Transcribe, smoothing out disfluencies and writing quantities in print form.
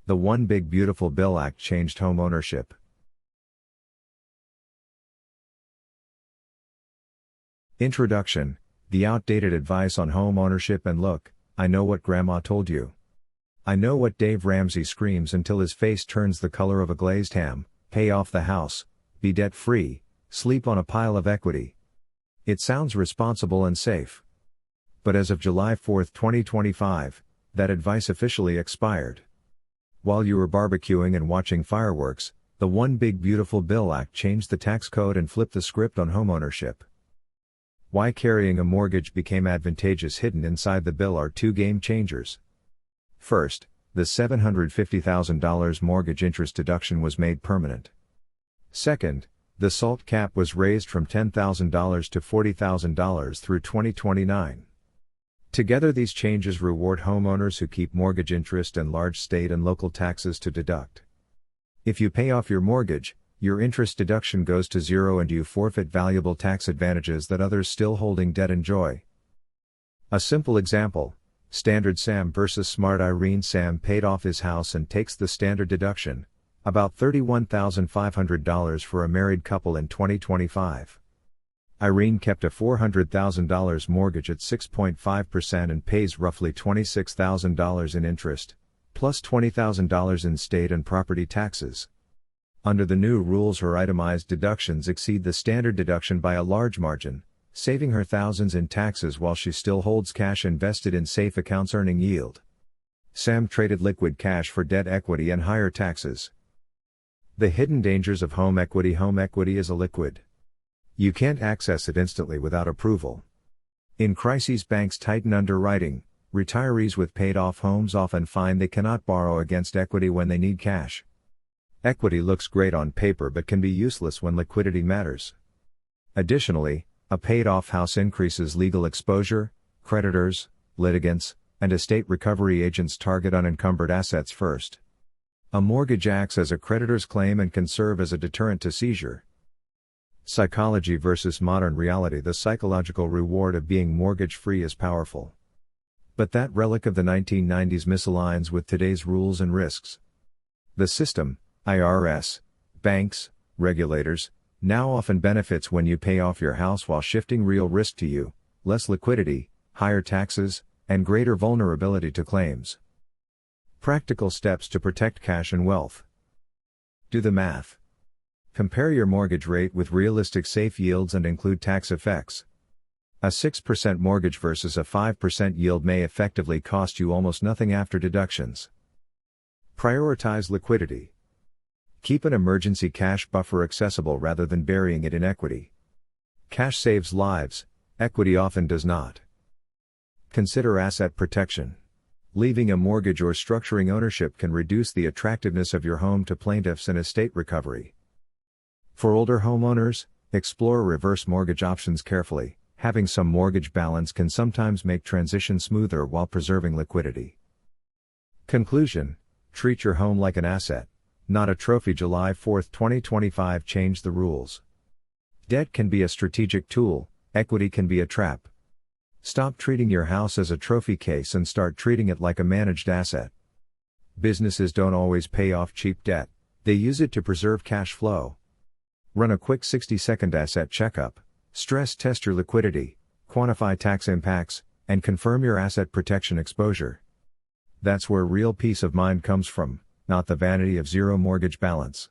The One Big Beautiful Bill Act changed homeownership. Introduction. The outdated advice on homeownership. And look, I know what Grandma told you. I know what Dave Ramsey screams until his face turns the color of a glazed ham: pay off the house, be debt-free, sleep on a pile of equity. It sounds responsible and safe. But as of July 4, 2025, that advice officially expired. While you were barbecuing and watching fireworks, the One Big Beautiful Bill Act changed the tax code and flipped the script on homeownership. Why carrying a mortgage became advantageous. Hidden inside the bill are two game changers. First, the $750,000 mortgage interest deduction was made permanent. Second, the SALT cap was raised from $10,000 to $40,000 through 2029. Together, these changes reward homeowners who keep mortgage interest and large state and local taxes to deduct. If you pay off your mortgage, your interest deduction goes to zero and you forfeit valuable tax advantages that others still holding debt enjoy. A simple example: Standard Sam versus Smart Irene. Sam paid off his house and takes the standard deduction, about $31,500 for a married couple in 2025. Irene kept a $400,000 mortgage at 6.5% and pays roughly $26,000 in interest, plus $20,000 in state and property taxes. Under the new rules, her itemized deductions exceed the standard deduction by a large margin, saving her thousands in taxes while she still holds cash invested in safe accounts earning yield. Sam traded liquid cash for debt equity and higher taxes. The hidden dangers of home equity. Home equity is illiquid. You can't access it instantly without approval. In crises, banks tighten underwriting. Retirees with paid-off homes often find they cannot borrow against equity when they need cash. Equity looks great on paper but can be useless when liquidity matters. Additionally, a paid-off house increases legal exposure. Creditors, litigants, and estate recovery agents target unencumbered assets first. A mortgage acts as a creditor's claim and can serve as a deterrent to seizure. Psychology versus modern reality. The psychological reward of being mortgage-free is powerful. But that relic of the 1990s misaligns with today's rules and risks. The system, IRS, banks, regulators, now often benefits when you pay off your house while shifting real risk to you: less liquidity, higher taxes, and greater vulnerability to claims. Practical steps to protect cash and wealth. Do the math. Compare your mortgage rate with realistic safe yields and include tax effects. A 6% mortgage versus a 5% yield may effectively cost you almost nothing after deductions. Prioritize liquidity. Keep an emergency cash buffer accessible rather than burying it in equity. Cash saves lives, equity often does not. Consider asset protection. Leaving a mortgage or structuring ownership can reduce the attractiveness of your home to plaintiffs and estate recovery. For older homeowners, explore reverse mortgage options carefully. Having some mortgage balance can sometimes make transition smoother while preserving liquidity. Conclusion: treat your home like an asset, not a trophy. July 4, 2025 changed the rules. Debt can be a strategic tool, equity can be a trap. Stop treating your house as a trophy case and start treating it like a managed asset. Businesses don't always pay off cheap debt, they use it to preserve cash flow. Run a quick 60-second asset checkup, stress test your liquidity, quantify tax impacts, and confirm your asset protection exposure. That's where real peace of mind comes from, not the vanity of zero mortgage balance.